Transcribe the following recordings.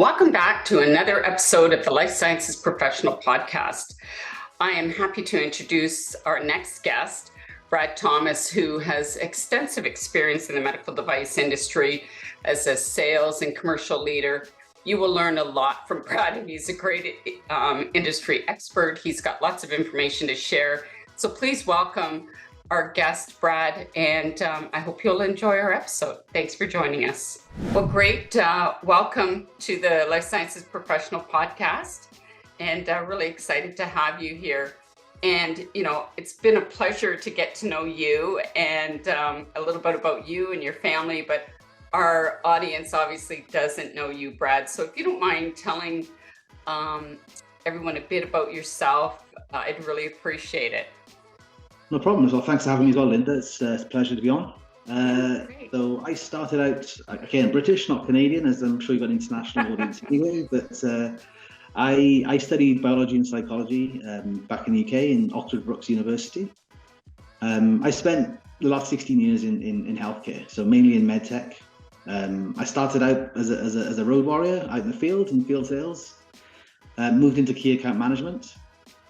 Welcome back to another episode of the Life Sciences Professional Podcast. I am happy to introduce our next guest, Brad Thomas, who has extensive experience in the medical device industry as a sales and commercial leader. You will learn a lot from Brad, and he's a great industry expert. He's got lots of information to share. So please welcome our guest, Brad, and I hope you'll enjoy our episode. Thanks for joining us. Well, great. Welcome to the Life Sciences Professional Podcast, and really excited to have you here. And, it's been a pleasure to get to know you and a little bit about you and your family, but our audience obviously doesn't know you, Brad. So if you don't mind telling everyone a bit about yourself, I'd really appreciate it. No problem as well. Thanks for having me as well, Linda. It's a pleasure to be on. So I started out, again, British, not Canadian, as I'm sure you've got an international audience anyway, but I studied biology and psychology back in the UK in Oxford Brookes University. I spent the last 16 years in healthcare, so mainly in medtech. I started out as a road warrior out in the field, in field sales, moved into key account management,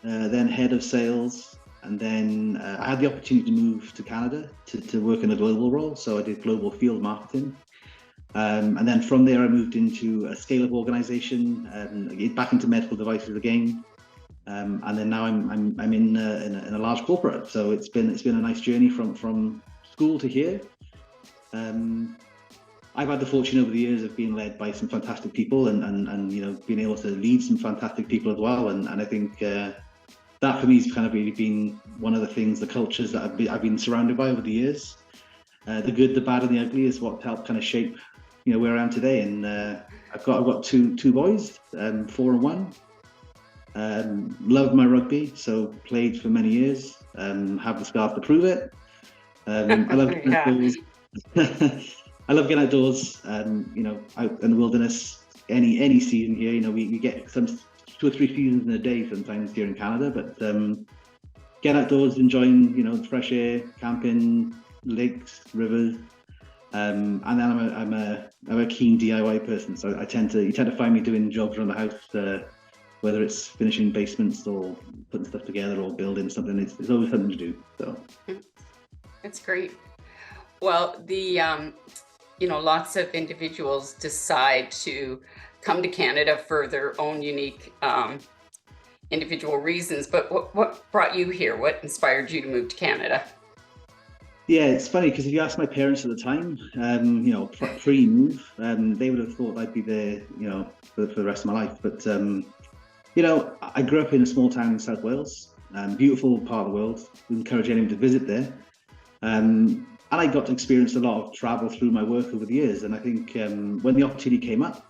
then head of sales, and then I had the opportunity to move to Canada to work in a global role. So I did global field marketing. And then from there, I moved into a scale-up organization, back into medical devices again. And then now I'm in a large corporate. So it's been a nice journey from school to here. I've had the fortune over the years of being led by some fantastic people and being able to lead some fantastic people as well. And I think that for me has kind of really been one of the things, the cultures that I've been surrounded by over the years. The good, the bad, and the ugly is what helped kind of shape, where I am today. And I've got two boys, 4 and 1. Loved my rugby, so played for many years. Have the scarf to prove it. I love getting outdoors. I love getting outdoors. Out in the wilderness. Any season here, we get some 2 or 3 seasons in a day sometimes here in Canada, but get outdoors, enjoying the fresh air, camping, lakes, rivers, and then I'm a keen DIY person, so you tend to find me doing jobs around the house, whether it's finishing basements or putting stuff together or building something. It's always something to do. So that's great. Well, the lots of individuals decide to come to Canada for their own unique individual reasons, but what brought you here? What inspired you to move to Canada? Yeah, it's funny because if you ask my parents at the time, pre-move, they would have thought I'd be there, for the rest of my life. But I grew up in a small town in South Wales, beautiful part of the world. We encourage anyone to visit there. And I got to experience a lot of travel through my work over the years. And I think when the opportunity came up,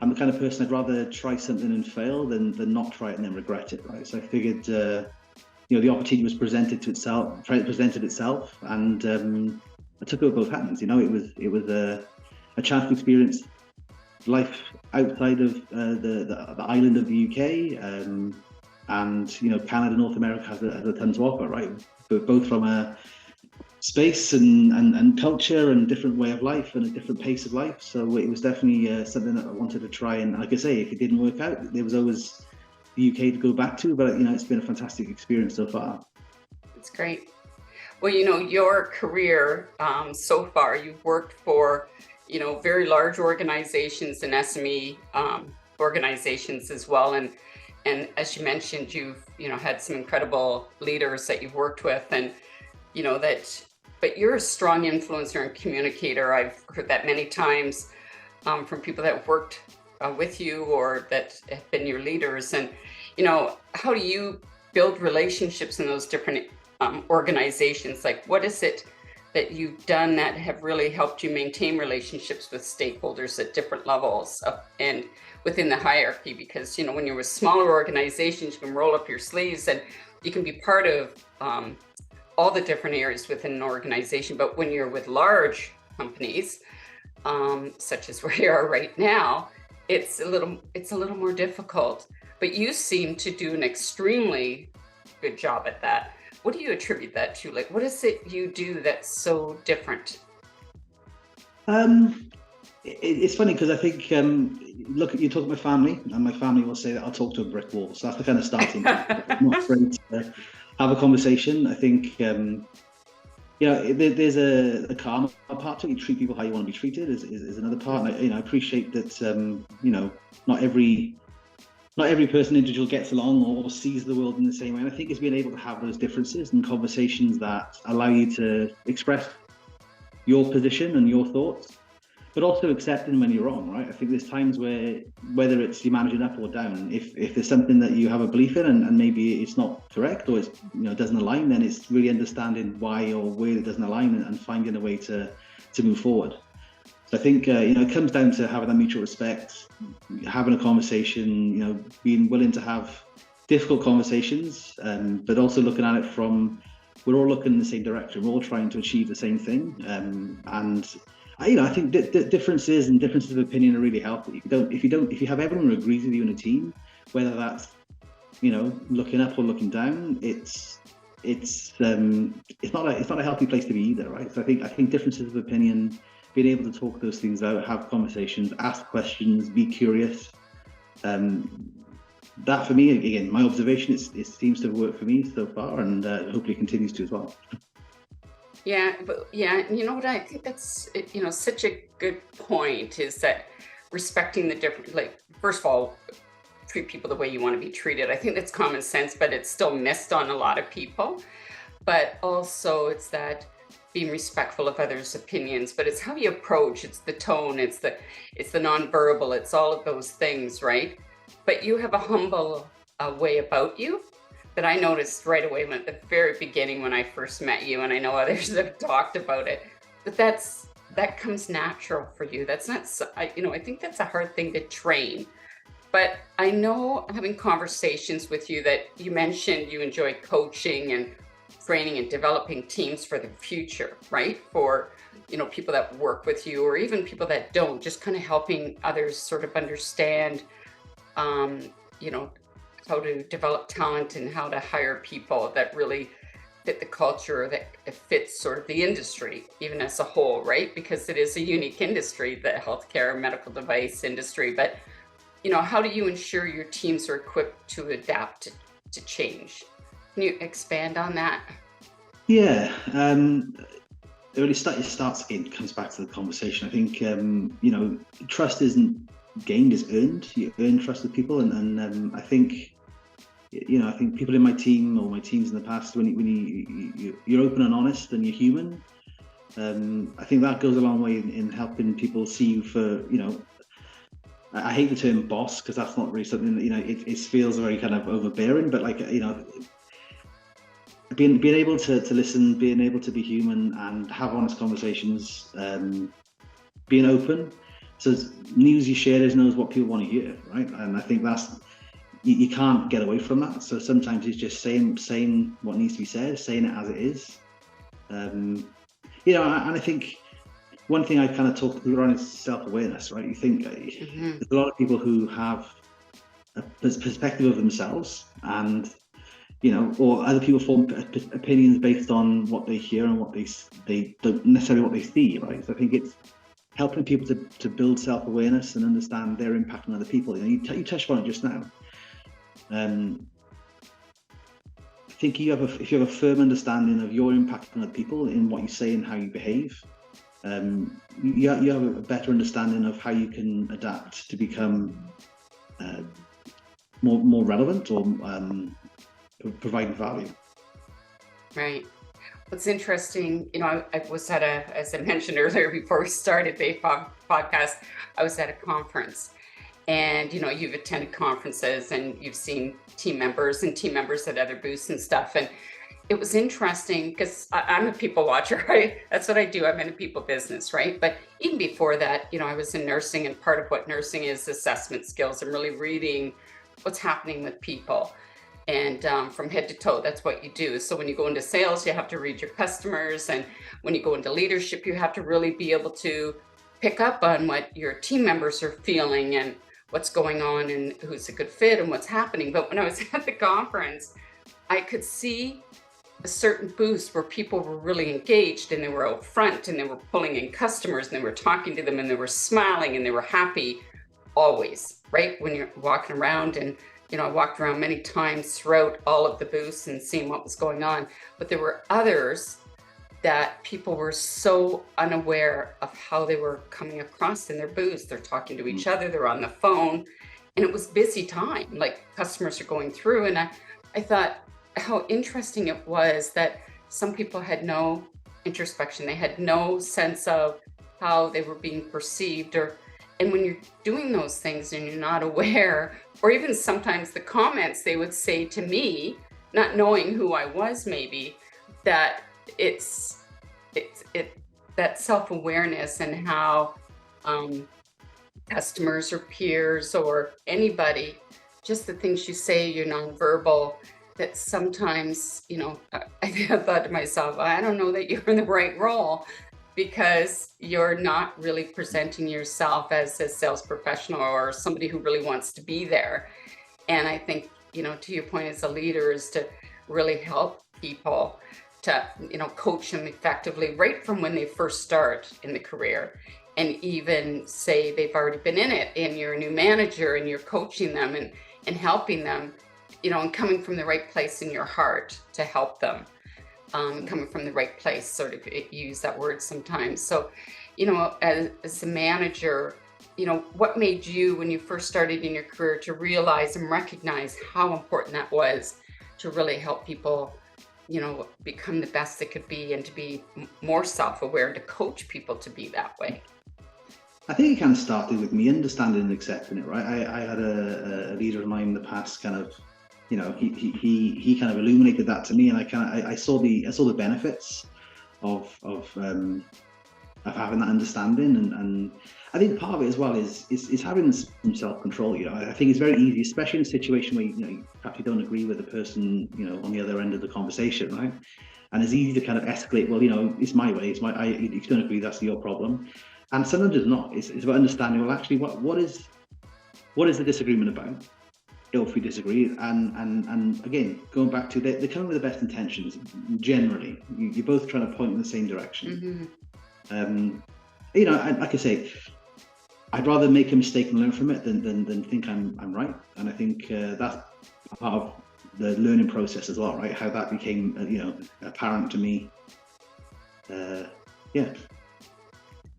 I'm the kind of person I'd rather try something and fail than not try it and then regret it, right? So I figured, the opportunity was presented itself, and I took it with both hands. It was a chance to experience life outside of the island of the UK, and Canada, North America has a ton to offer, right? But both from a space and culture and different way of life and a different pace of life. So it was definitely something that I wanted to try. And like I say, if it didn't work out, there was always the UK to go back to. But it's been a fantastic experience so far. That's great. Well, your career so far, you've worked for very large organizations and SME organizations as well. And as you mentioned, you've had some incredible leaders that you've worked with, and but you're a strong influencer and communicator. I've heard that many times from people that have worked with you or that have been your leaders. And, how do you build relationships in those different organizations? Like, what is it that you've done that have really helped you maintain relationships with stakeholders at different levels and within the hierarchy? Because, when you're with smaller organizations, you can roll up your sleeves and you can be part of all the different areas within an organization. But when you're with large companies, such as where you are right now, it's a little more difficult. But you seem to do an extremely good job at that. What do you attribute that to? Like, what is it you do that's so different? It's funny because I think, look, you talk to my family, and my family will say that I'll talk to a brick wall. So that's the kind of starting point. I'm not afraid to have a conversation. I think, there's a karma part to it. You treat people how you want to be treated is another part. And I appreciate that, not every person individual gets along or sees the world in the same way. And I think it's being able to have those differences and conversations that allow you to express your position and your thoughts, but also accepting when you're wrong, right? I think there's times where, whether it's you're managing up or down, if there's something that you have a belief in and maybe it's not correct or it's, doesn't align, then it's really understanding why or where it doesn't align and finding a way to move forward. So I think, it comes down to having that mutual respect, having a conversation, being willing to have difficult conversations, but also looking at it from, we're all looking in the same direction. We're all trying to achieve the same thing. I think differences of opinion are really healthy. If you have everyone who agrees with you in a team, whether that's, looking up or looking down, it's not a healthy place to be either, right? So I think differences of opinion, being able to talk those things out, have conversations, ask questions, be curious. That for me, again, my observation, it seems to have worked for me so far, and hopefully continues to as well. Yeah, but you know what? I think that's such a good point, is that respecting the different, like, first of all, treat people the way you want to be treated. I think that's common sense, but it's still missed on a lot of people. But also, it's that being respectful of others' opinions, but it's how you approach, it's the tone, it's the nonverbal, it's all of those things, right? But you have a humble way about you that I noticed right away at the very beginning when I first met you, and I know others have talked about it, but that comes natural for you. That's not, I think that's a hard thing to train. But I know, having conversations with you, that you mentioned you enjoy coaching and training and developing teams for the future, right? For, people that work with you, or even people that don't, just kind of helping others sort of understand, how to develop talent and how to hire people that really fit the culture, that fits sort of the industry, even as a whole, right? Because it is a unique industry, the healthcare medical device industry. But, how do you ensure your teams are equipped to adapt to change? Can you expand on that? Yeah, it really starts again, comes back to the conversation. I think, trust isn't gained, is earned. You earn trust with people, and I think, I think people in my team or my teams in the past, when you're open and honest and you're human, I think that goes a long way in helping people see you for, I hate the term boss, because that's not really something that, it feels very kind of overbearing, but like, being able to listen, being able to be human and have honest conversations, being open. So news you share knows what people want to hear, right? And I think that's, you can't get away from that. So sometimes it's just saying what needs to be said, saying it as it is. And I think one thing I kind of talk around is self-awareness, right? You think there's a lot of people who have a perspective of themselves, and or other people form opinions based on what they hear and what they don't necessarily what they see, right? So I think it's helping people to build self-awareness and understand their impact on other people. You touched on it just now. I think if you have a firm understanding of your impact on other people in what you say and how you behave, you have a better understanding of how you can adapt to become more relevant or providing value. Right. What's interesting, I was at as I mentioned earlier before we started the podcast, I was at a conference, and you've attended conferences and you've seen team members at other booths and stuff, and it was interesting because I'm a people watcher, right? That's what I do. I'm in a people business, right? But even before that, I was in nursing, and part of what nursing is assessment skills and really reading what's happening with people. And from head to toe, that's what you do. So when you go into sales, you have to read your customers. And when you go into leadership, you have to really be able to pick up on what your team members are feeling and what's going on and who's a good fit and what's happening. But when I was at the conference, I could see a certain booth where people were really engaged and they were out front and they were pulling in customers and they were talking to them and they were smiling and they were happy always, right? When you're walking around, and I walked around many times throughout all of the booths and seeing what was going on, but there were others that people were so unaware of how they were coming across in their booths. They're talking to each other, they're on the phone, and it was busy time, like customers are going through. And I thought how interesting it was that some people had no introspection. They had no sense of how they were being perceived, and when you're doing those things and you're not aware, or even sometimes the comments they would say to me, not knowing who I was, maybe, that it's that self-awareness and how customers or peers or anybody, just the things you say, you're nonverbal, that sometimes, I thought to myself, I don't know that you're in the right role, because you're not really presenting yourself as a sales professional or somebody who really wants to be there. And I think, to your point as a leader, is to really help people to, coach them effectively right from when they first start in the career. And even say they've already been in it and you're a new manager and you're coaching them and helping them, and coming from the right place in your heart to help them. Coming from the right place, sort of use that word sometimes. So, as a manager, what made you, when you first started in your career, to realize and recognize how important that was to really help people, become the best they could be, and to be more self-aware, and to coach people to be that way? I think it kind of started with me understanding and accepting it, right? I had a leader of mine in the past kind of, he kind of illuminated that to me, and I saw the benefits of having that understanding, and I think part of it as well is having some self-control. I think it's very easy, especially in a situation where perhaps you don't agree with the person on the other end of the conversation, right? And it's easy to kind of escalate. Well, it's my way. If you don't agree, that's your problem. And sometimes it's not. It's about understanding. Well, actually, what is the disagreement about? If we disagree, and again, going back to they come with the best intentions. Generally, you're both trying to point in the same direction. Mm-hmm. Like I say, I'd rather make a mistake and learn from it than think I'm right. And I think that's part of the learning process as well, right? How that became apparent to me. Yeah.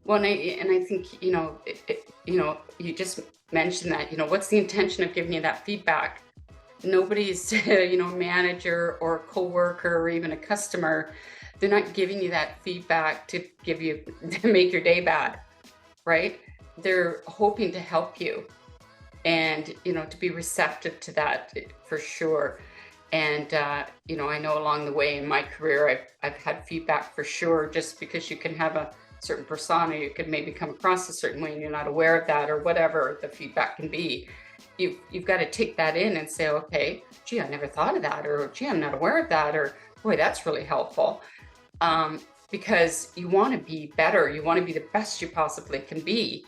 Well, and I think you just mentioned that, what's the intention of giving you that feedback? Nobody's manager or a coworker or even a customer, they're not giving you that feedback to make your day bad, right? They're hoping to help you, and to be receptive to that, for sure. And I know along the way in my career, I've had feedback for sure. Just because you can have a certain persona, you could maybe come across a certain way and you're not aware of that, or whatever the feedback can be. You've got to take that in and say, okay, gee, I never thought of that, or gee, I'm not aware of that, or boy, that's really helpful. Because you want to be better, you want to be the best you possibly can be.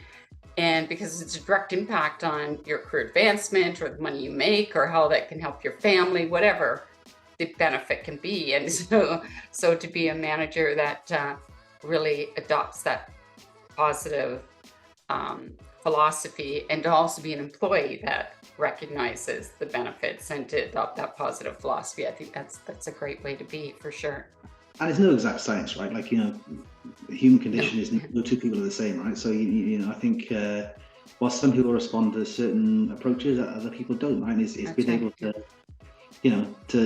And because it's a direct impact on your career advancement, or the money you make, or how that can help your family, whatever the benefit can be. And so to be a manager that really adopts that positive philosophy, and to also be an employee that recognizes the benefits and to adopt that positive philosophy, I think that's a great way to be, for sure. And it's no exact science, right? Like, the human condition is no two people are the same, right? So, I think while some people respond to certain approaches, other people don't, right? It's being able to,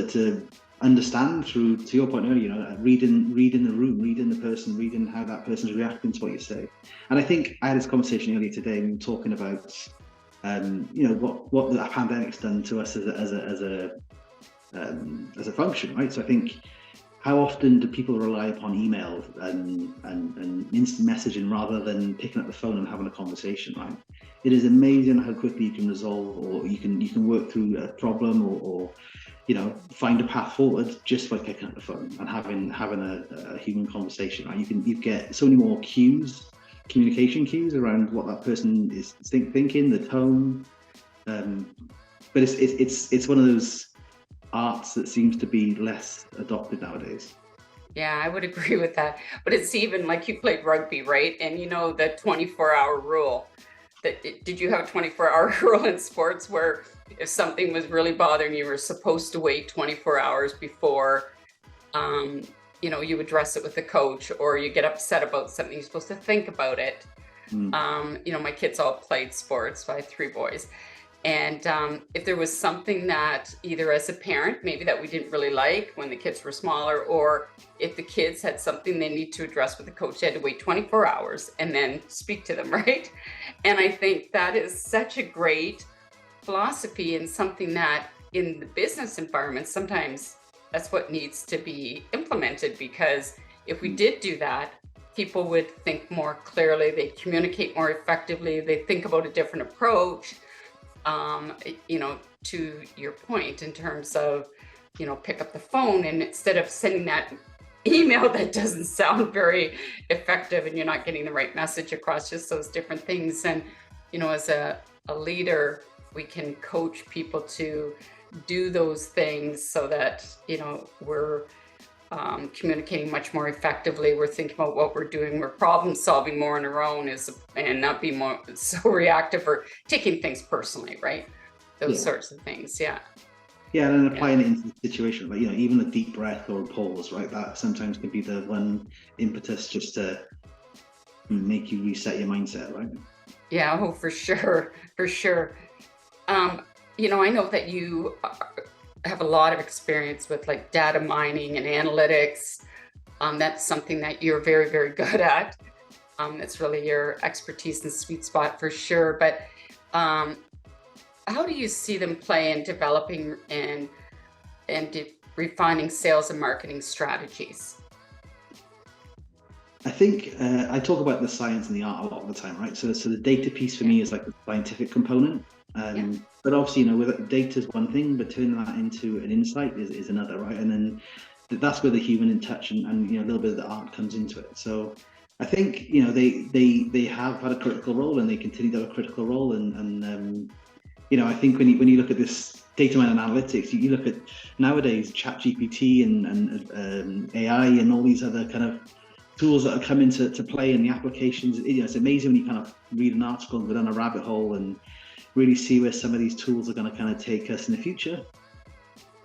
to understand through, to your point earlier, reading the room, reading the person, reading how that person's reacting to what you say. And I think I had this conversation earlier today, and we were talking about, what the pandemic's done to us as a function, right? So I think, how often do people rely upon email and instant messaging rather than picking up the phone and having a conversation, right? It is amazing how quickly you can resolve, or you can work through a problem, or find a path forward just by picking up the phone and having a human conversation, right? You get so many more cues, communication cues around what that person is thinking, the tone. But it's one of those arts that seems to be less adopted nowadays. Yeah, I would agree with that. But it's even like you played rugby, right? And you know the 24-hour rule. Did you have a 24-hour rule in sports where if something was really bothering you, you were supposed to wait 24 hours before um, you address it with the coach, or you get upset about something, you're supposed to think about it. Mm. My kids all played sports, so I have three boys. And if there was something that either as a parent, maybe that we didn't really like when the kids were smaller, or if the kids had something they need to address with the coach, they had to wait 24 hours and then speak to them, right? And I think that is such a great philosophy, and something that in the business environment, sometimes that's what needs to be implemented, because if we did do that, people would think more clearly, they communicate more effectively, they think about a different approach. To your point in terms of, pick up the phone, and instead of sending that email that doesn't sound very effective and you're not getting the right message across, just those different things. And, as a leader, we can coach people to do those things so that, we're communicating much more effectively. We're thinking about what we're doing. We're problem solving more on our own, and not be more so reactive or taking things personally, right? Those sorts of things. Yeah. Yeah, and then applying it into the situation, like, even a deep breath or a pause, right? That sometimes can be the one impetus just to make you reset your mindset, right? Yeah, oh, for sure, for sure. I know that you have a lot of experience with like data mining and analytics. That's something that you're very, very good at. It's really your expertise and sweet spot for sure. But how do you see them play in developing and refining sales and marketing strategies? I think I talk about the science and the art a lot of the time, right? So the data piece for me is like the scientific component. But obviously, with data is one thing, but turning that into an insight is another, right? And then that's where the human in touch and a little bit of the art comes into it. So I think they have had a critical role, and they continue to have a critical role. And I think when you look at this data mining and analytics, you look at nowadays ChatGPT and AI and all these other kind of tools that are coming to play in the applications. It's amazing when you kind of read an article and go down a rabbit hole and really see where some of these tools are going to kind of take us in the future.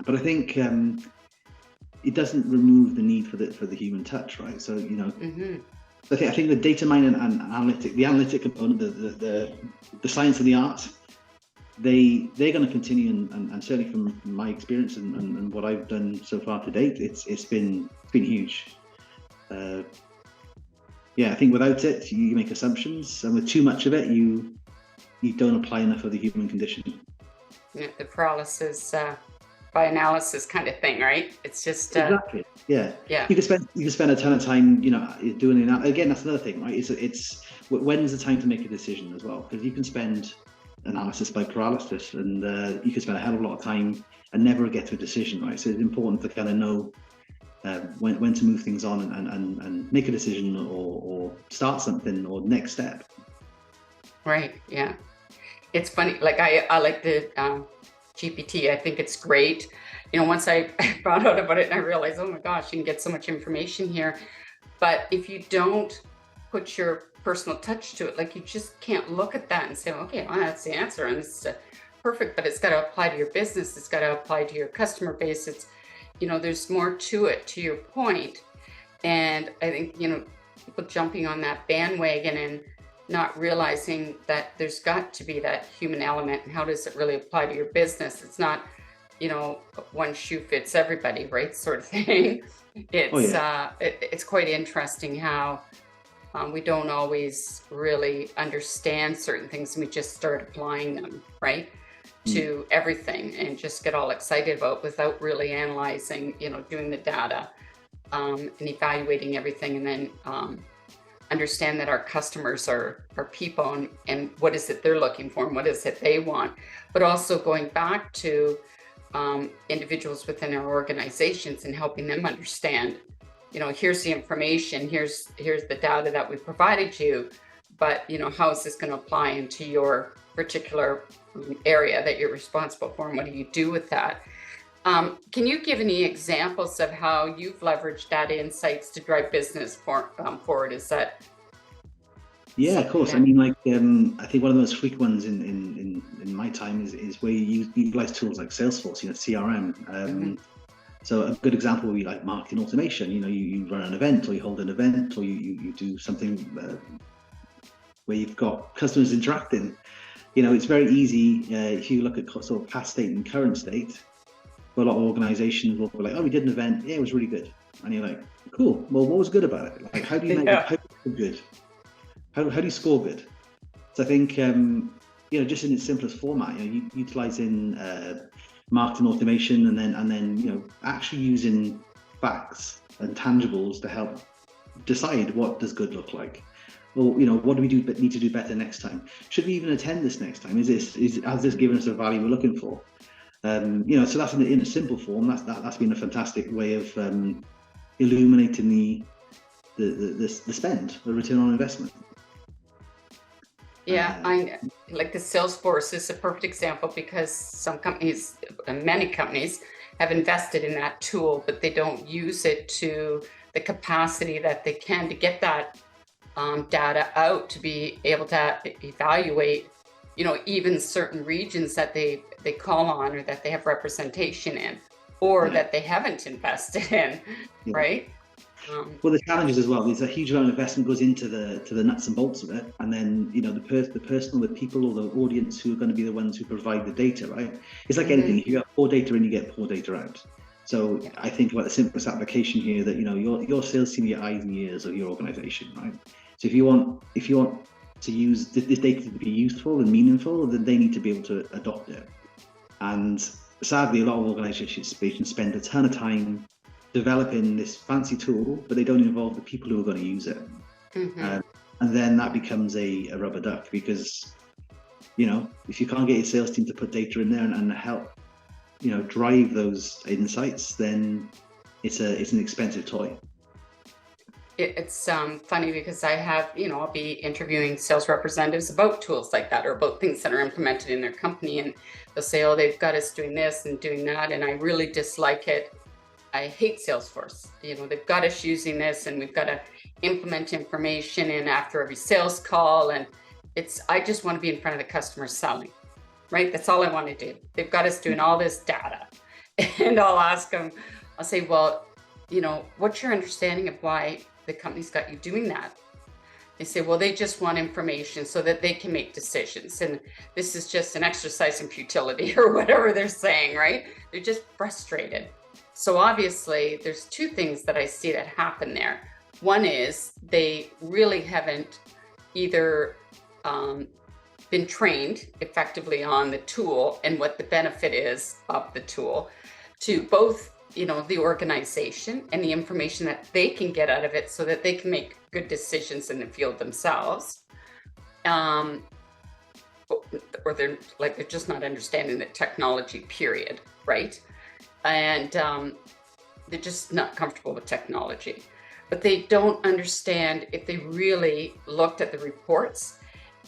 But I think it doesn't remove the need for the human touch, right? So I think the data mining and the analytic component, the science and the art, they're going to continue, and certainly from my experience and what I've done so far to date, it's been huge. I think without it, you make assumptions, and with too much of it, you don't apply enough of the human condition. Yeah, the paralysis by analysis kind of thing, right? It's just exactly. Yeah. You can spend a ton of time, doing it. Again, that's another thing, right? It's when's the time to make a decision as well? Because you can spend analysis by paralysis, and you can spend a hell of a lot of time and never get to a decision, right? So it's important to kind of know when to move things on and make a decision or start something or next step. Right. Yeah. It's funny. Like I like the GPT. I think it's great. Once I found out about it and I realized, oh my gosh, you can get so much information here. But if you don't put your personal touch to it, like you just can't look at that and say, okay, well, that's the answer, and it's perfect. But it's got to apply to your business. It's got to apply to your customer base. It's there's more to it, to your point. And I think people jumping on that bandwagon and not realizing that there's got to be that human element, and how does it really apply to your business? It's not, one shoe fits everybody, right? Sort of thing. It's quite interesting how we don't always really understand certain things, and we just start applying them, right, to everything, and just get all excited about without really analyzing, doing the data and evaluating everything, and then understand that our customers are people, and what is it they're looking for, and what is it they want. But also going back to individuals within our organizations and helping them understand, here's the information, here's the data that we provided you, but how is this going to apply into your particular area that you're responsible for, and what do you do with that? Can you give any examples of how you've leveraged data insights to drive business forward? Is that Yeah, of something course. I that? mean, like, I think one of the most frequent ones in my time is where you utilize tools like Salesforce, CRM. Mhm. So a good example would be like marketing automation. You run an event, or you hold an event, or you do something where you've got customers interacting. It's very easy if you look at sort of past state and current state. A lot of organizations will be like, "Oh, we did an event. Yeah, it was really good." And you're like, "Cool. Well, what was good about it? Like, how do you make Yeah. how do you do good? How do you score good?" So I think just in its simplest format, utilizing marketing automation, and then actually using facts and tangibles to help decide what does good look like. Or what do we need to do better next time? Should we even attend this next time? Has this given us the value we're looking for? So that's in a simple form. That's been a fantastic way of illuminating the spend, the return on investment. Yeah, I like the Salesforce is a perfect example because some companies, many companies, have invested in that tool, but they don't use it to the capacity that they can to get that data out to be able to evaluate, even certain regions that they call on or that they have representation in, or that they haven't invested in, Yeah. right? Well, the challenges as well. There's a huge amount of investment goes into the nuts and bolts of it, and then the people or the audience who are going to be the ones who provide the data, right? It's like anything. If you get poor data in, you get poor data out. So Yeah. I think about the simplest application here that your sales team, your eyes and ears of your organization, right? So if you want to use this data to be useful and meaningful, then they need to be able to adopt it. And sadly, a lot of organizations spend a ton of time developing this fancy tool, but they don't involve the people who are going to use it. And then that becomes a rubber duck, because if you can't get your sales team to put data in there and help drive those insights, then it's an expensive toy. It's funny because I have, I'll be interviewing sales representatives about tools like that or about things that are implemented in their company, and they'll say, "Oh, they've got us doing this and doing that," and I really dislike it. I hate Salesforce. They've got us using this, and we've got to implement information in after every sales call, and I just want to be in front of the customer selling, right? That's all I want to do. They've got us doing all this data, and I'll ask them. I'll say, "Well, what's your understanding of why the company's got you doing that?" They say, "Well, they just want information so that they can make decisions. And this is just an exercise in futility," or whatever they're saying, right? They're just frustrated. So obviously, there's two things that I see that happen there. One is they really haven't either been trained effectively on the tool and what the benefit is of the tool to both the organization and the information that they can get out of it so that they can make good decisions in the field themselves. Or they're just not understanding the technology, period, right? And they're just not comfortable with technology. But they don't understand, if they really looked at the reports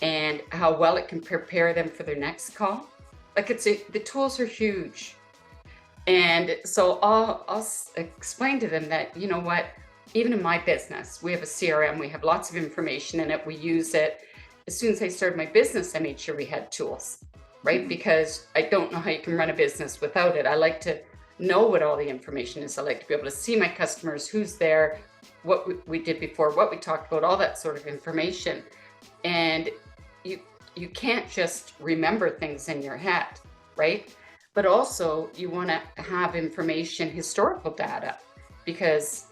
and how well it can prepare them for their next call. The tools are huge. And so I'll explain to them that, what, even in my business, we have a CRM, we have lots of information in it, we use it. As soon as I started my business, I made sure we had tools, right? Because I don't know how you can run a business without it. I like to know what all the information is. I like to be able to see my customers, who's there, what we did before, what we talked about, all that sort of information. And you can't just remember things in your head, right? But also you want to have information, historical data, because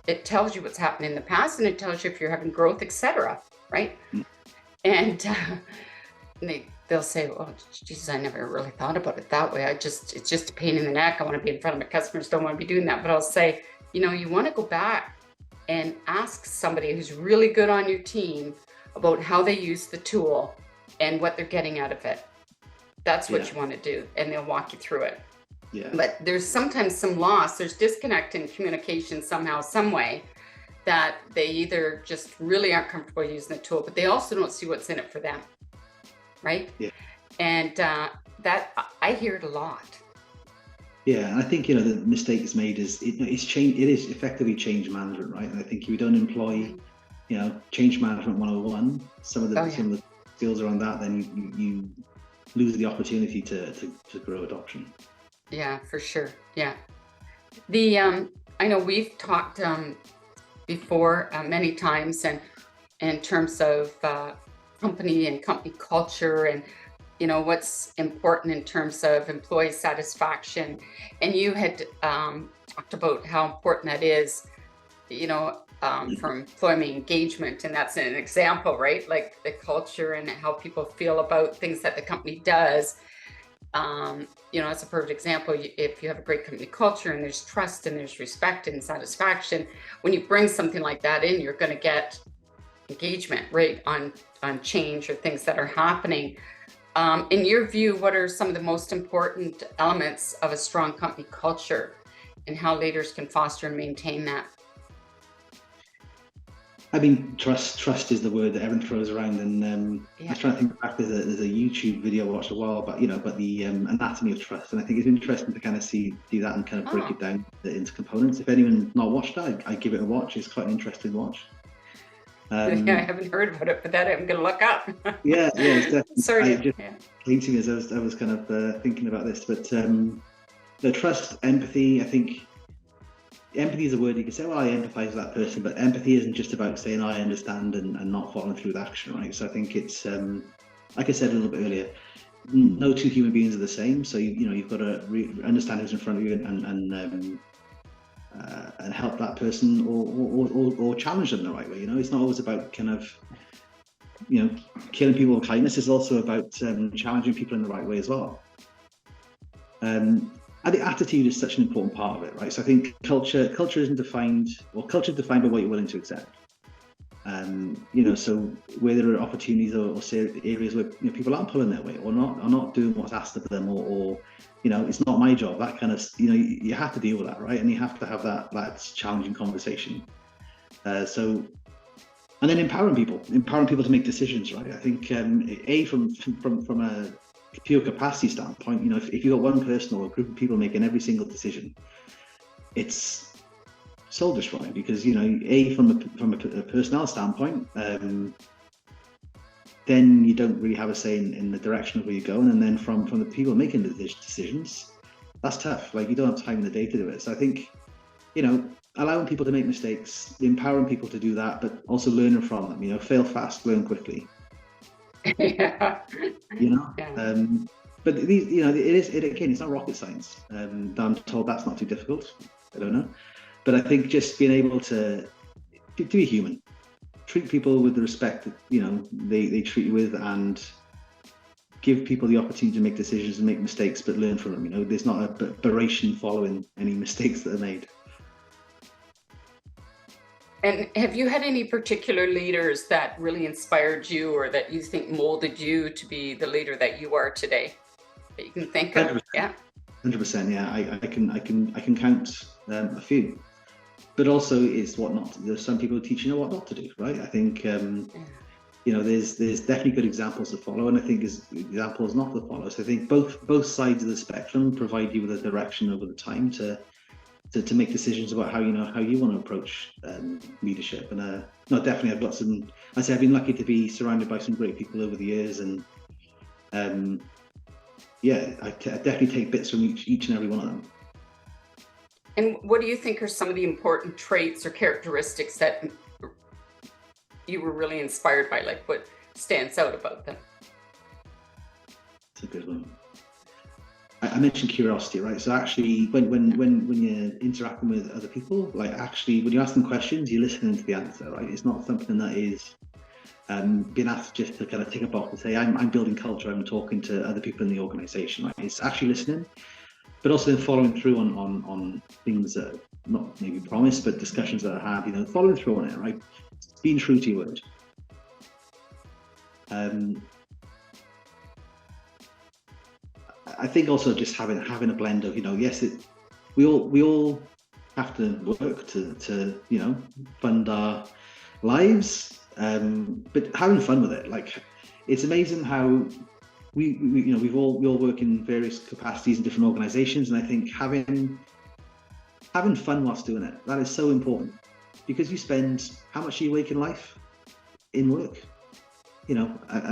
it tells you what's happened in the past, and it tells you if you're having growth, etc., right? And they'll say, "Oh, Jesus, I never really thought about it that way. It's just a pain in the neck. I want to be in front of my customers, don't want to be doing that." But I'll say, you want to go back and ask somebody who's really good on your team about how they use the tool and what they're getting out of it. That's what you want to do, and they'll walk you through it. Yeah. But there's sometimes some loss, there's disconnect in communication somehow, some way, that they either just really aren't comfortable using the tool, but they also don't see what's in it for them, right? Yeah. And that I hear it a lot. Yeah, and I think, the mistake is made is it's change. It is effectively change management, right? And I think if you don't employ, change management 101, some of Oh the yeah. some of the skills around that, then you lose the opportunity to grow adoption. Yeah, for sure. Yeah. The I know we've talked before many times, and in terms of company and company culture, and what's important in terms of employee satisfaction. And you had talked about how important that is, for employee engagement, and that's an example, right? Like the culture and how people feel about things that the company does. It's a perfect example. If you have a great company culture and there's trust and there's respect and satisfaction, when you bring something like that in, you're going to get engagement, right, on change or things that are happening. In your view, what are some of the most important elements of a strong company culture, and how leaders can foster and maintain that? I mean, trust is the word that everyone throws around, and I was trying to think back. There's a YouTube video I watched a while, but the anatomy of trust, and I think it's interesting to kind of do that and kind of break it down into components. If anyone's not watched that, I give it a watch. It's quite an interesting watch. I haven't heard about it, but that I'm going to look up. Yeah, it's definitely. Sorry. I was kind of thinking about this, but the trust, empathy. I think empathy is a word you can say, well, I empathize with that person, but empathy isn't just about saying I understand and not following through with action, right? So I think it's like I said a little bit earlier, no two human beings are the same. So you've got to understand who's in front of you and help that person or challenge them the right way. It's not always about kind of killing people with kindness. It's also about challenging people in the right way as well. I think attitude is such an important part of it, right? So I think culture isn't defined, or culture is defined by what you're willing to accept. So where there are opportunities or areas where people aren't pulling their weight or not doing what's asked of them, or it's not my job, that kind of, you have to deal with that, right? And you have to have that challenging conversation. And then empowering people to make decisions, right? I think from a pure capacity standpoint, if you've got one person or a group of people making every single decision, it's soul destroying, because from a personnel standpoint, then you don't really have a say in the direction of where you're going, and then from the people making the decisions, that's tough. Like, you don't have time in the day to do it. So I think allowing people to make mistakes, empowering people to do that, but also learning from them. Fail fast, learn quickly. Yeah. But these, it's not rocket science. I'm told that's not too difficult. I don't know, but I think just being able to be human, treat people with the respect that they treat you with, and give people the opportunity to make decisions and make mistakes, but learn from them. There's not a beration following any mistakes that are made. And have you had any particular leaders that really inspired you, or that you think molded you to be the leader that you are today, that you can think of? 100%. Yeah. 100%. Yeah, I can count a few, but also it's what not to do. There's some people who teach what not to do, right? I think there's definitely good examples to follow, and I think there's examples not to follow. So I think both sides of the spectrum provide you with a direction over the time to make decisions about how you want to approach leadership. And no, definitely I've got some. I've been lucky to be surrounded by some great people over the years, and I definitely take bits from each and every one of them. And what do you think are some of the important traits or characteristics that you were really inspired by? Like, what stands out about them? It's a good one. I mentioned curiosity, right? So actually, when you're interacting with other people, like, actually, when you ask them questions, you're listening to the answer, right? It's not something that is being asked just to kind of tick a box and say, I'm building culture, I'm talking to other people in the organization, right? It's actually listening, but also then following through on things that are not maybe promised, but discussions that are had, following through on it, right? Being true to your word. I think also just having a blend of, yes, we all have to work to fund our lives, but having fun with it. Like, it's amazing how we all work in various capacities in different organizations, and I think having fun whilst doing it, that is so important, because you spend how much do you wake in life in work?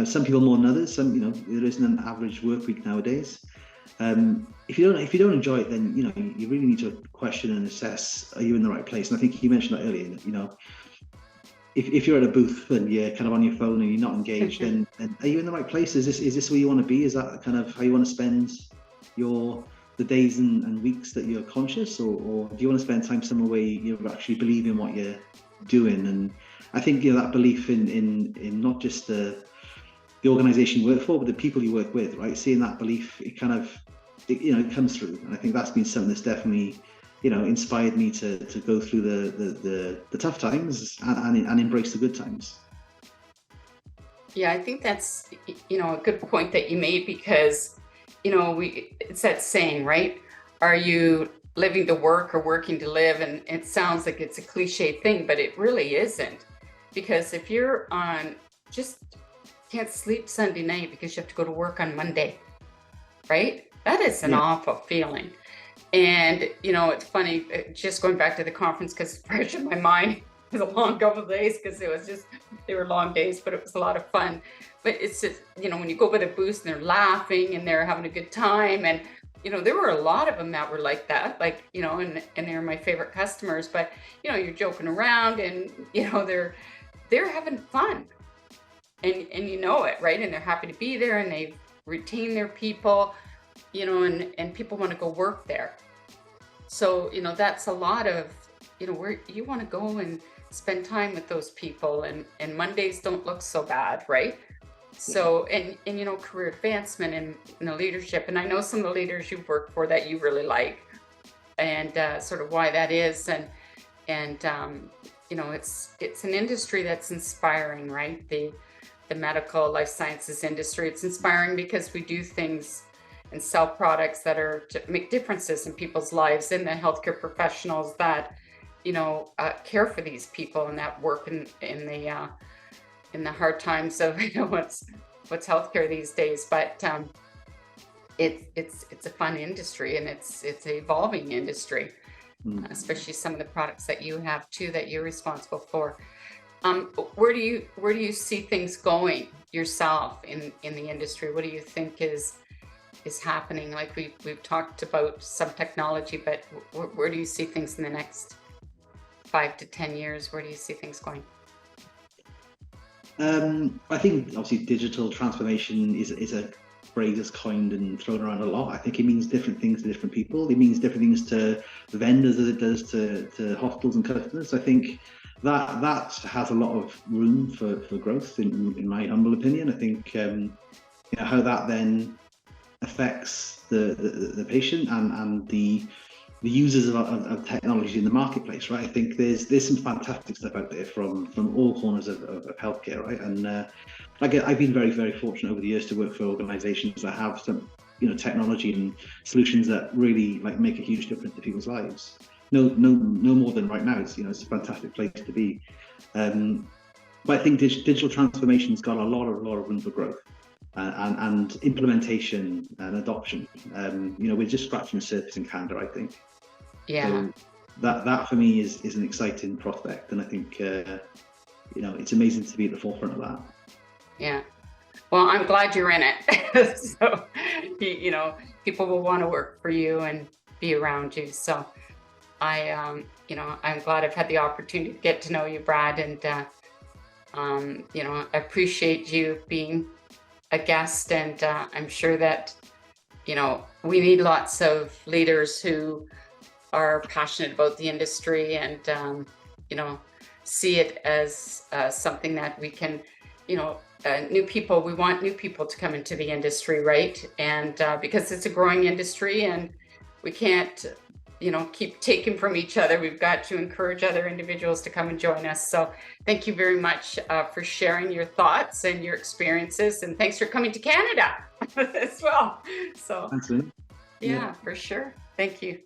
Some people more than others. There isn't an average work week nowadays. If you don't enjoy it, then you really need to question and assess, are you in the right place? And I think you mentioned that earlier, if you're at a booth and you're kind of on your phone and you're not engaged, then are you in the right place? Is this where you want to be? Is that kind of how you want to spend the days and weeks that you're conscious, or do you want to spend time somewhere where you actually believe in what you're doing? And I think that belief in not just the organization you work for, but the people you work with, right? Seeing that belief, it comes through, and I think that's been something that's definitely inspired me to go through the tough times and embrace the good times. Yeah, I think that's a good point that you made, because it's that saying, right? Are you living to work or working to live? And it sounds like it's a cliche thing, but it really isn't, because if you're just can't sleep Sunday night because you have to go to work on Monday, right? That is an awful feeling. And, it's funny, just going back to the conference, because it's fresh in my mind. It was a long couple of days, because they were long days, but it was a lot of fun. But it's just, when you go by the booth and they're laughing and they're having a good time. And, there were a lot of them that were like that, and they're my favorite customers. But, you're joking around and, they're having fun. And it, right? And they're happy to be there, and they've retained their people, and people want to go work there. So, that's a lot of, where you want to go and spend time with those people, and Mondays don't look so bad, right? So, and career advancement and leadership. And I know some of the leaders you've worked for that you really like, and sort of why that is. And it's an industry that's inspiring, right? The medical life sciences industry. It's inspiring because we do things and sell products that are to make differences in people's lives, and the healthcare professionals that care for these people and that work in the hard times of what's healthcare these days. But it's a fun industry, and it's an evolving industry, especially some of the products that you have too that you're responsible for. Where do you see things going yourself in the industry? What do you think is happening? Like we've talked about some technology, but where do you see things in the next 5 to 10 years? Where do you see things going? I think obviously digital transformation is a phrase that's coined and thrown around a lot. I think it means different things to different people. It means different things to vendors as it does to hospitals and customers. So I think that has a lot of room for growth in my humble opinion. I think how that then affects the patient and the users of technology in the marketplace, right? I think there's some fantastic stuff out there from all corners of healthcare, right? And I've been very, very fortunate over the years to work for organizations that have some technology and solutions that really make a huge difference to people's lives. No more than right now. It's a fantastic place to be. But I think digital transformation's got a lot of room for growth and implementation and adoption. We're just scratching the surface in Canada, I think. Yeah. So that for me is an exciting prospect, and I think it's amazing to be at the forefront of that. Yeah. Well, I'm glad you're in it. So people will want to work for you and be around you. So I'm glad I've had the opportunity to get to know you, Brad, and I appreciate you being a guest, and I'm sure that we need lots of leaders who are passionate about the industry and see it as something that we can we want new people to come into the industry, right? And because it's a growing industry, and we can't keep taking from each other. We've got to encourage other individuals to come and join us. So thank you very much for sharing your thoughts and your experiences, and thanks for coming to Canada as well. So Absolutely. yeah, for sure. Thank you.